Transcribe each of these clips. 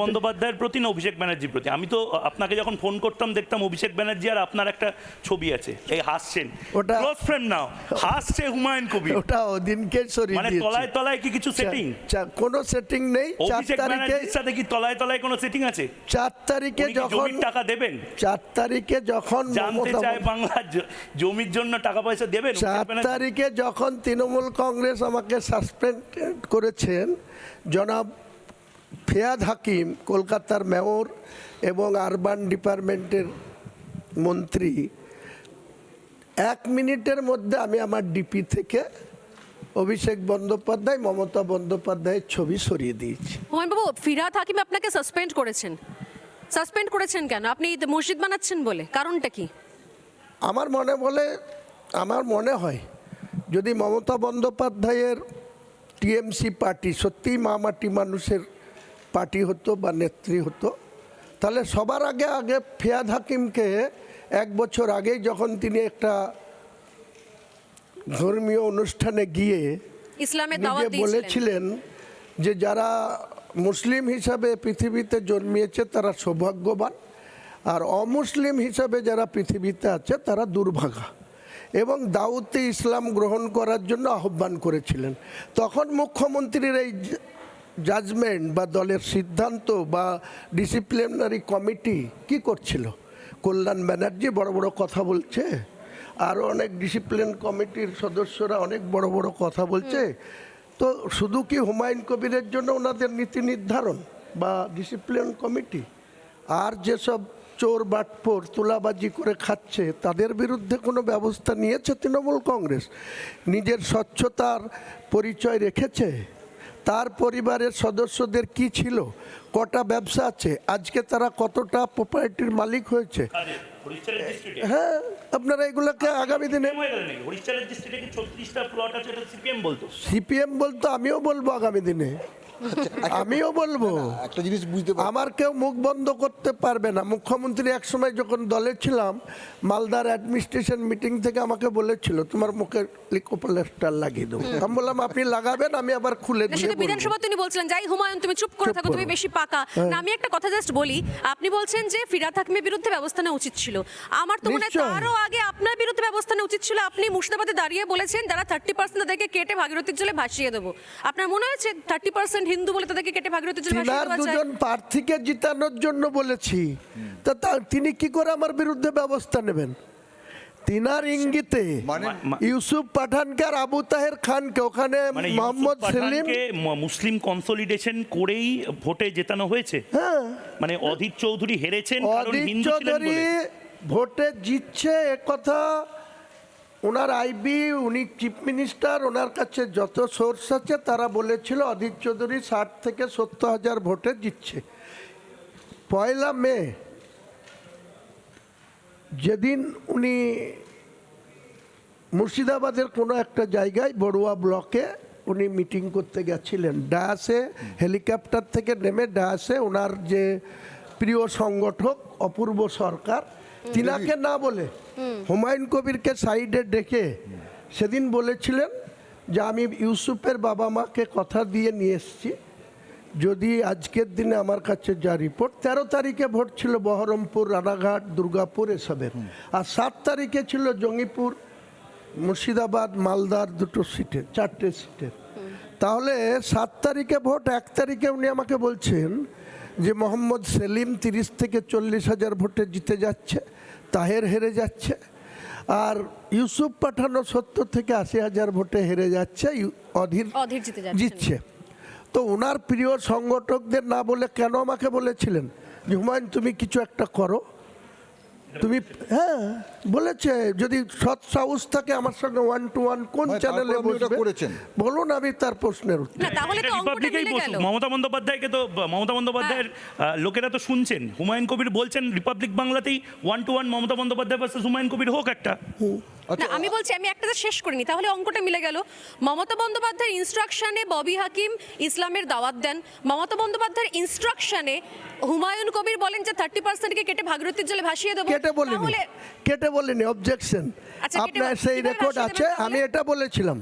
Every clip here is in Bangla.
বন্দ্যোপাধ্যায়ের প্রতি না অভিষেক ব্যানার্জির প্রতি? আমি তো আপনাকে যখন ফোন করতাম দেখতাম অভিষেক ব্যানার্জি আর আপনার একটা ছবি আছে, এই হাসছেন, ওটা ক্লোজ ফ্রেন্ড নাও, হাসছে হুমায়ুন কবির। ওটা ওদিনকে সরিয়ে মানে দিয়েছি। তলায় তলায় কি কিছু সেটিং? কোনো সেটিং নেই। 4 অভিষেক তারিখে ব্যানার্জির সাথে কি তলায় তলায় কোনো সেটিং আছে? 4 তারিখে উনি কি যখন জমির টাকা দেবেন? 4 তারিখে যখন জানতে চায় বাংলার জমির জন্য টাকা পয়সা দেবেন? 4 তারিখে যখন তৃণমূল কংগ্রেস আমাকে সাসপেন্ড করেছেন, জনাব ফিয়াদ হাকিম কলকাতার মেয়র এবং আরবান ডিপার্টমেন্টের মন্ত্রী, 1 মিনিটের মধ্যে আমি আমার ডিপি থেকে অভিষেক বন্দ্যোপাধ্যায়, মমতা বন্দ্যোপাধ্যায়ের ছবি সরিয়ে দিয়েছি। হুমায়ুন বাবু, ফিরহাদ হাকিম আপনাকে সাসপেন্ড করেছেন কেন? আপনি মসজিদ বানাচ্ছেন বলে? কারণটা কি? আমার মনে হয় যদি মমতা বন্দ্যোপাধ্যায়ের টিএমসি পার্টি সত্যিই মামাটি মানুষের পার্টি হতো বা নেত্রী হতো, তাহলে সবার আগে ফিয়াদ হাকিমকে 1 বছর আগেই যখন তিনি একটা ধর্মীয় অনুষ্ঠানে গিয়ে ইসলামের দাওয়াত নিজে দিয়েছিলেন। বলেছিলেন যে যারা মুসলিম হিসাবে পৃথিবীতে জন্মিয়েছে তারা সৌভাগ্যবান, আর অমুসলিম হিসাবে যারা পৃথিবীতে আছে তারা দুর্ভাগা, এবং দাউতে ইসলাম গ্রহণ করার জন্য আহ্বান করেছিলেন। তখন মুখ্যমন্ত্রীর এই জাজমেন্ট বা দলের সিদ্ধান্ত বা ডিসিপ্লিনারি কমিটি কি করছিল? কল্যাণ ব্যানার্জি বড় বড় কথা বলছে, আরও অনেক ডিসিপ্লিন কমিটির সদস্যরা অনেক বড় বড় কথা বলছে। তো শুধু কি হুমায়ুন কবিরের জন্য ওনাদের নীতি নির্ধারণ বা ডিসিপ্লিন কমিটি? আর যেসব চোর বাটপোর তুলাবাজি করে খাচ্ছে তাদের বিরুদ্ধে কোনো ব্যবস্থা নিয়েছে তৃণমূল কংগ্রেস? নিজের স্বচ্ছতার পরিচয় রেখেছে? তার পরিবারের সদস্যদের কি ছিল, কটা ব্যবসা আছে, আজকে তারা কতটা প্রপার্টির মালিক হয়েছে? হ্যাঁ, আপনারা এগুলোকে আগামী দিনে সিপিএম বলতো, আমিও বলবো আগামী দিনে, আমিও বলবো। একটা জিনিস বুঝতে পারি, আমার কেউ মুখ বন্ধ করতে পারবে না। মুখ্যমন্ত্রী একসময় যখন দলে ছিলাম, মালদার অ্যাডমিনিস্ট্রেশন মিটিং থেকে আমাকে বলেছিল তোমার মুখে লিকোপ্লাস্টার লাগিয়ে দেবো। আমি বললাম আপনি লাগাবেন, আমি আবার খুলে দিয়ে বলবো। বিধানসভা তিনি বলছিলেন যাই হুমায়ুন তুমি চুপ করে থাকো, তুমি বেশি পাকা না। আমি একটা কথা জাস্ট বলি, আপনি বলছেন যে ফিরহাদ হাকিমের বিরুদ্ধে ব্যবস্থা নেওয়া উচিত ছিল। আমার তো মনে হয় নিশ্চয়ই। তারও আগে আপনার বিরুদ্ধে ব্যবস্থা নেওয়া উচিত ছিল। আপনি মুর্শিদাবাদে দাঁড়িয়ে বলেছেন যারা 30% তাদেরকে কেটে ভাগীরথীর জলে ভাসিয়ে দেবো। আপনার মনে হয়েছে 30% হিন্দু বলে তাদেরকে কেটে ভাগীরথীর জলে ভাসিয়ে তিনার দেওয়া যায়? 2জন প্রার্থীকে জিতানোর জন্য বলেছি, তিনি কি করে আমার বিরুদ্ধে ব্যবস্থা নেবেন? তিনার ইঙ্গিতে ইউসুফ পাঠানকে আর আবু তাহের খানকে ওখানে মোহাম্মদ সেলিম মুসলিম কনসলিডেশন করেই ভোটে জেতানো হয়েছে। হ্যাঁ, মানে অধীর চৌধুরী হেরেছেন কারণ অধীর হিন্দু ছিলেন চৌধুরী বলে। ভোটে জিতছে একথা ওনার আইবি, উনি চিফ মিনিস্টার, ওনার কাছে যত সোর্স আছে তারা বলেছিল অধীর চৌধুরী 60 থেকে 70 হাজার ভোটে জিতছে। 1 মে যেদিন উনি মুর্শিদাবাদের কোনো একটা জায়গায় বড়ুয়া ব্লকে উনি মিটিং করতে গেছিলেন, ডায়াসে হেলিকপ্টার থেকে নেমে ডায়াসে ওনার যে প্রিয় সংগঠক অপূর্ব সরকার, তিনাকে না বলে হুমায়ুন কবিরকে সাইডে ডেকে সেদিন বলেছিলেন যে আমি ইউসুফের বাবা মাকে কথা দিয়ে নিয়ে এসেছি, যদি আজকের দিনে আমার কাছে যা রিপোর্ট, 13 তারিখে ভোট ছিল বহরমপুর, রানাঘাট, দুর্গাপুর এসবের, আর 7 তারিখে ছিল জঙ্গিপুর, মুর্শিদাবাদ, মালদার 2টো সিটে, 4টে সিটের। তাহলে 7 তারিখে ভোট, 1 তারিখে উনি আমাকে বলছেন যে মোহাম্মদ সেলিম 30 থেকে 40 হাজার ভোটে জিতে যাচ্ছে, তাহের হেরে যাচ্ছে, আর ইউসুফ পাঠানো 70 থেকে 80 হাজার ভোটে হেরে যাচ্ছে, অধীর জিতছে। তো ওনার প্রিয় সংগঠকদের না বলে কেন আমাকে বলেছিলেন যে হুমায়ুন তুমি কিছু একটা করো? তুমি হ্যাঁ বলেছে, যদি সৎ সাহস থাকে আমার সঙ্গে 1 to 1 কোন চ্যানেলে বসবে বলুন, আমি তার প্রশ্নের উত্তর। মমতা বন্দ্যোপাধ্যায়ের লোকেরা তো শুনছেন, হুমায়ুন কবির বলছেন রিপাবলিক বাংলাতেই 1 to 1 মমতা বন্দ্যোপাধ্যায় ভার্সেস হুমায়ুন কবির হোক একটা। না, আমি বলছি আমি একটা শেষ করিনি, তাহলে অঙ্কটা মিলে গেল। মমতা বন্দ্যোপাধ্যায়ের ইনস্ট্রাকশনে ববি হাকিম ইসলামের দাওয়াত দেন, মমতা বন্দ্যোপাধ্যায়ের ইনস্ট্রাকশনে হুমায়ুন কবির বলেন যে 30%কে কেটে ভাগীরথীর জলে ভাসিয়ে দেবো। কেটে বলিনি, অবজেকশন। আপনার সেই রেকর্ড আছে, আমি এটা বলেছিলাম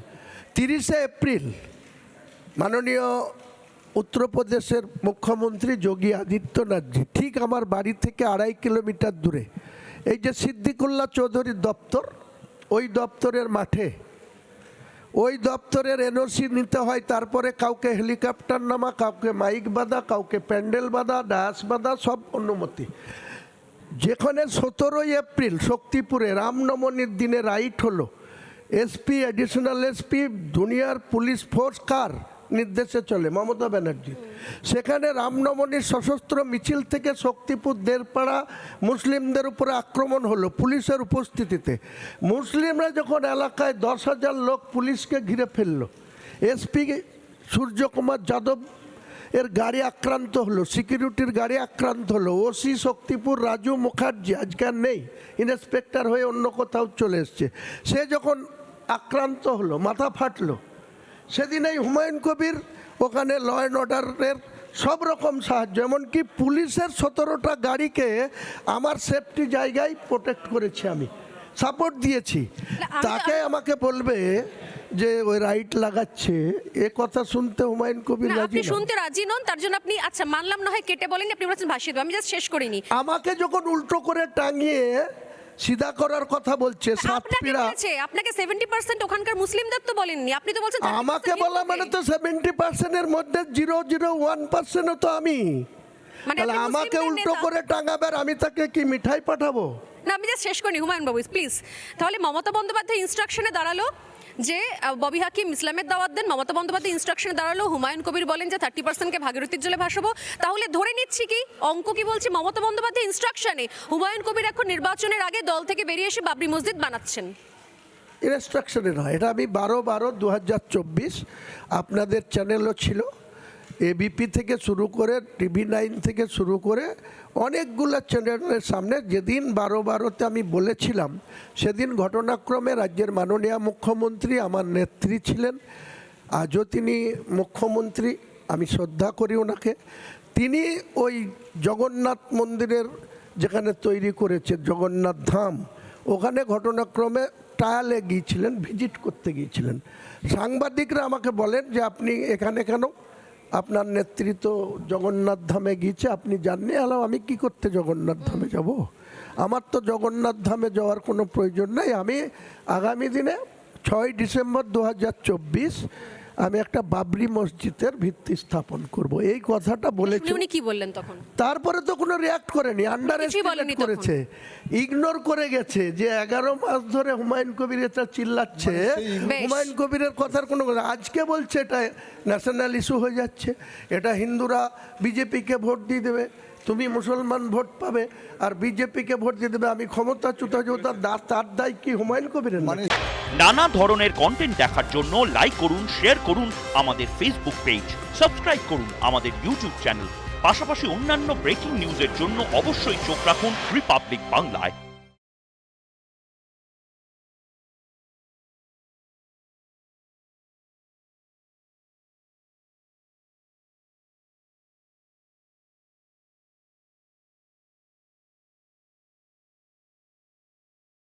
30শে এপ্রিল মাননীয় উত্তরপ্রদেশের মুখ্যমন্ত্রী যোগী আদিত্যনাথজি ঠিক আমার বাড়ি থেকে 2.5 কিলোমিটার দূরে এই যে সিদ্দিকুল্লাহ চৌধুরীর দপ্তর, ওই দপ্তরের মাঠে, ওই দপ্তরের এনওসি নিতে হয়, তারপরে কাউকে হেলিকপ্টার নামা, কাউকে মাইক বাঁধা, কাউকে প্যান্ডেল বাঁধা, ডাস বাঁধা, সব অনুমতি। যেখানে 17 এপ্রিল শক্তিপুরে রামনবমীর দিনে রাইট হলো, এসপি, অ্যাডিশনাল এসপি, দুনিয়ার পুলিশ ফোর্স কার নির্দেশে চলে? মমতা ব্যানার্জি। সেখানে রামনবমীর সশস্ত্র মিছিল থেকে শক্তিপুর দেড়পাড়া মুসলিমদের উপরে আক্রমণ হলো পুলিশের উপস্থিতিতে। মুসলিমরা যখন এলাকায় 10,000 লোক পুলিশকে ঘিরে ফেলল, এসপি সূর্যকুমার যাদব এর গাড়ি আক্রান্ত হলো, সিকিউরিটির গাড়ি আক্রান্ত হলো, ওসি শক্তিপুর রাজু মুখার্জি আজকে আর নেই, ইন্সপেক্টর হয়ে অন্য কোথাও চলে এসছে, সে যখন আক্রান্ত হলো, মাথা ফাটলো, সেদিন এই হুমায়ুন কবির ওখানে ল অ্যান্ড অর্ডারের সব রকম সাহায্য, এমনকি পুলিশের 17টা গাড়িকে আমার সেফটি জায়গায় প্রোটেক্ট করেছি, আমি সাপোর্ট দিয়েছি। তাকে আমাকে বলবে যে ওই রাইট লাগাচ্ছে, এ কথা শুনতে হুমায়ুন কবির না, রাজি আপনি না। শুনতে রাজি নন, তার জন্য আপনি আচ্ছা মানলাম না হয় কেটে বলেন, আপনি বলেছেন ভাষিয়ে দেবো, আমি জাস্ট শেষ করিনি। আমাকে যখন উল্টো করে টাঙিয়ে সিধা করার কথা বলছে, সাতপিড়া, আপনাকে 70% ওখানকার মুসলিমদের তো বলেননি, আপনি তো বলছেন আমাকে বলা মানে তো 70% এর মধ্যে 0.01% তো আমি, মানে তাহলে আপনি আমাকে মুসলিমদের উল্টো নেতা। করে টাঙাবে আর আমি তাকে কি মিঠাই পাঠাবো? না, আমি জাস্ট শেষ করিনি হুমায়ুন বাবু প্লিজ। তাহলে মমতা বন্দ্যোপাধ্যায় ইনস্ট্রাকশনে দাঁড়ালো যে ববি হাকিম ইসলামের দাওয়াত দেন, মমতা বন্দ্যোপাধ্যায় ইনস্ট্রাকশনে দাঁড়ালো হুমায়ুন কবির বলেন যে 30%কে ভাগীরথীর জলে ভাসাবো। তাহলে ধরে নিচ্ছি কি, অঙ্ক কি বলছি, মমতা বন্দ্যোপাধ্যায় ইনস্ট্রাকশনে হুমায়ুন কবির এখন নির্বাচনের আগে দল থেকে বেরিয়ে এসে বাবরি মসজিদ বানাচ্ছেন। ইনস্ট্রাকশনে নয়, এটা আমি 12/12/2024 আপনাদের চ্যানেলও ছিল, এবিপি থেকে শুরু করে TV9 থেকে শুরু করে অনেকগুলো চ্যানেলের সামনে যেদিন 12/12-তে আমি বলেছিলাম, সেদিন ঘটনাক্রমে রাজ্যের মাননীয় মুখ্যমন্ত্রী আমার নেত্রী ছিলেন, আজও তিনি মুখ্যমন্ত্রী, আমি শ্রদ্ধা করি ওনাকে। তিনি ওই জগন্নাথ মন্দিরের যেখানে তৈরি করেছে জগন্নাথ ধাম, ওখানে ঘটনাক্রমে ট্রায়ালে গিয়েছিলেন, ভিজিট করতে গিয়েছিলেন। সাংবাদিকরা আমাকে বলেন যে আপনি এখানে কেন, আপনার নেতৃত্ব জগন্নাথ ধামে গিয়েছে, আপনি জাননি? আলাম আমি কি করতে জগন্নাথ ধামে যাব? আমার তো জগন্নাথ ধামে যাওয়ার কোনো প্রয়োজন নাই। আমি আগামী দিনে 6 ডিসেম্বর 2024 আমি একটা বাবরি মসজিদের ভিত্তি স্থাপন করব, এই কথাটা বলেছি। উনি কি বললেন তখন? তারপরে তো কোনো রিয়াক্ট করেনি, আন্ডার কিছুই বলেনি এস্টিমেট তখন। করেছে, ইগনোর করে গেছে যে 11 মাস ধরে হুমায়ুন কবির এটা চিল্লাচ্ছে, বেশ। হুমায়ুন কবিরের কথার কোনো কথা, আজকে বলছে এটা ন্যাশনাল ইস্যু হয়ে যাচ্ছে, এটা হিন্দুরা বিজেপিকে ভোট দিয়ে দেবে, তুমি মুসলমান ভোট পাবে আর বিজেপিকে ভোট দিয়ে দেবে, আমি ক্ষমতাচ্যুত হয়ে যাবো, তার দায় কি হুমায়ুন কবিরের? নানা ধরনের কন্টেন্ট দেখার জন্য লাইক করুন, শেয়ার করুন আমাদের ফেসবুক পেজ, সাবস্ক্রাইব করুন আমাদের ইউটিউব চ্যানেল, পাশাপাশি অন্যান্য ব্রেকিং নিউজের জন্য অবশ্যই চোখ রাখুন রিপাবলিক বাংলায়।